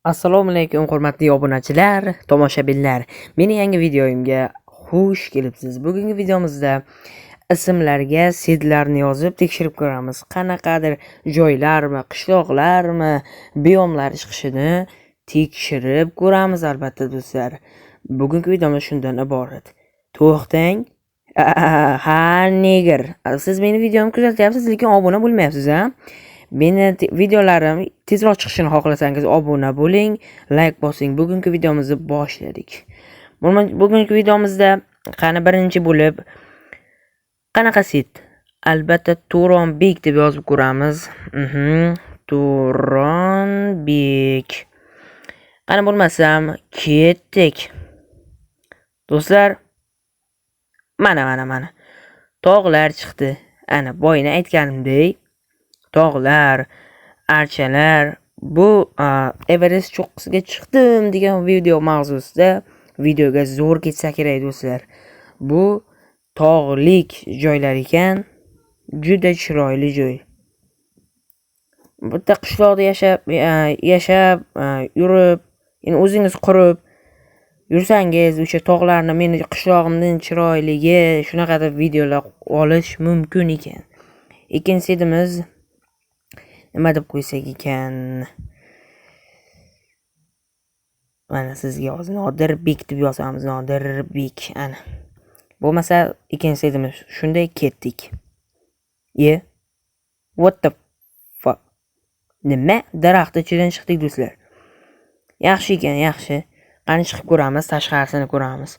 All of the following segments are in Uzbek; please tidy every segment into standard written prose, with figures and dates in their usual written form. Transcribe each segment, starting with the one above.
Assalomu alaykum hurmatli obunachilar, tomoshabinlar. Meni yangi videoyimga xush kelibsiz. Bugungi videomizda ismlarga sidlarni yozib tekshirib ko'ramiz. Qanaqadir joylarmi, qishloqlarmi, biomlar chiqishini tekshirib ko'ramiz albatta do'stlar. Bugungi videomiz shundan iborat. To'xtang. Ha, neger. Siz meni videomni kuzatyapsiz, lekin obuna bo'lmayapsiz, ha? Meni videolarim tezroq chiqishini xohlasangiz obuna bo'ling, like bosing. Bugungi videomizni boshladik. Bugungi videomizda qani birinchi bo'lib qanaqa sit? Albatta Turonbek deb yozib ko'ramiz. Turonbek. Qani bo'lmasam ketdik. Do'stlar, mana. Tog'lar chiqdi. Ana boyina aytganimdek, tog'lar, archalar, bu Everest cho'qqisiga chiqdim degan video mavzusida videoga zo'r ketsa kerak do'stlar. Bu tog'lik joylar ekan, juda chiroyli joy. Bitta qishloqda yashab yurib, yani o'zingiz qurib yursangiz, o'sha tog'larni, meni qishlog'imning chiroyligi, shunaqa deb videolar olish mumkin ekan. Ikkinchimiz nima deb qo'ysak ekan? Mana sizga hozir Nodirbek deb yozamiz, Nodirbek. Ana. Bo'lmasa ikkinchimiz shunday ketdik. What the fuck? Nima? Daraxt ichidan chiqdik do'stlar. Yaxshi ekan, yaxshi. Qani chiqib ko'ramiz, tashqarisini ko'ramiz.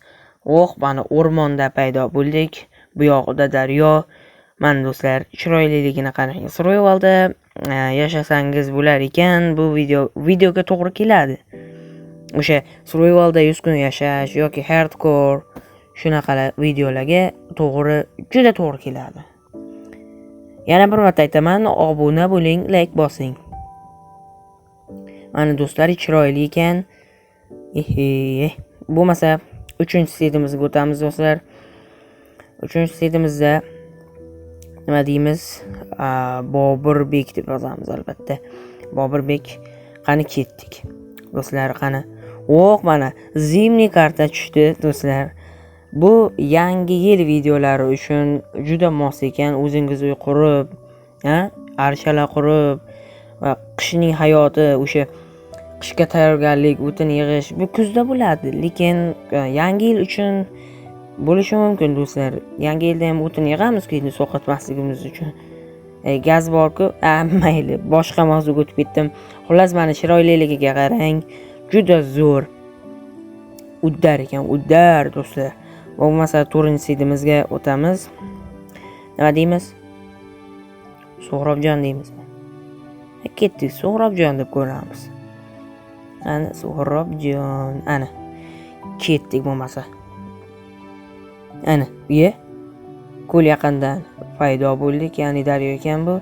Mana o'rmonda paydo bo'ldik. Bu yoqda daryo. Mana do'stlar, chiroyliligini qarang. Survivalda yashasangiz bo'lar ekan, bu videoga to'g'ri keladi. O'sha survivalda 100 kun yashash yoki hardcore shunaqa videolarga juda to'g'ri keladi. Yana bir marta aytaman, obuna bo'ling, like bosing. Mana do'stlar, chiroyli ekan. Bo'lmasa 3-setimizga o'tamiz do'stlar. 3-setimizda nima deymiz? Boburbek deb yozamiz albatta. Boburbek. Qani ketdik. Do'stlar, qani. Mana zimniy karta tushdi do'stlar. Bu yangi yil videolari uchun juda mos ekan. O'zingiz uy qurib, arshalar qurib va qishning hayoti, o'sha qishga tayyorgarlik, o'tin yig'ish bu kuzda bo'ladi, lekin yangi yil uchun bo'lishi mumkin do'stlar. Yangi yilda ham o'tin yig'amiz-ku, endi sovqotmasligimiz uchun. Gaz bor-ku, mayli, boshqa mavzuga o'tib ketdim. Xullas, mana chiroyliligiga qarang, juda zo'r. Uddar ekan, uddar do'stlar. Bo'lmasa 4-setimizga o'tamiz. Nima deymiz? So'hrobjon deymizmi? Ketdik, So'hrobjon deb ko'ramiz. Ana So'hrobjon, ana. Ketdik bo'lmasa. Ana, ko'l yaqindan paydo bo'ldik, ya'ni daryo ekan bu.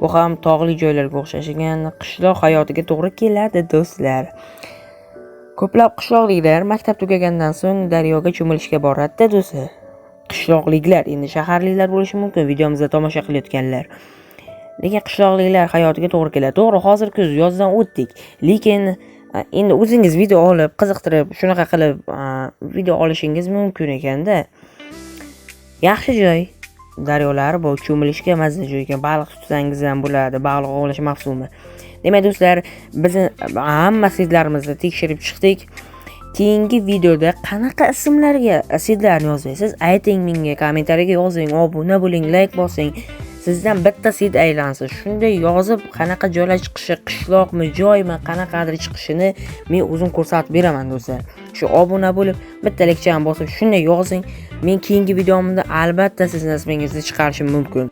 Bu ham tog'li joylarga o'xshash ekan, qishloq hayotiga to'g'ri keladi do'stlar. Ko'plab qishloqliklar maktab tugagandan so'ng daryoga cho'milishga boradi do'stlar. Qishloqliklar, endi shaharliklar bo'lishi mumkin videomizda tomosha qilayotganlar. Lekin qishloqliklar hayotiga to'g'ri keladi. To'g'ri, hozir kuz, yozdan o'tdik. Lekin endi o'zingiz video olib, qiziqtirib, shunaqa qilib video olishingiz mumkin ekanda. Yaxshi joy. Daryolar bor, cho'milishga mazza joy ekan. Baliq tutsangiz ham bo'ladi, baliq ovlash mavsumi. Demak do'stlar, biz hamma sidlarimizni tekshirib chiqdik. Keyingi videoda qanaqa ismlarga sidlarni yozasiz? Ayting menga, kommentariyaga yozing, obuna bo'ling, like bosing. Sizdan bitta sid aylansin. Shunday yozib, qanaqa joylar chiqishi, qishloqmi, joymi, qanaqadir chiqishini men o'zim ko'rsatib beraman do'stlar. Shu obuna bo'lib, bitta lekchani bosib, shunday yozing. Men keyingi videomda albatta sizning ismingizni chiqarishim mumkin.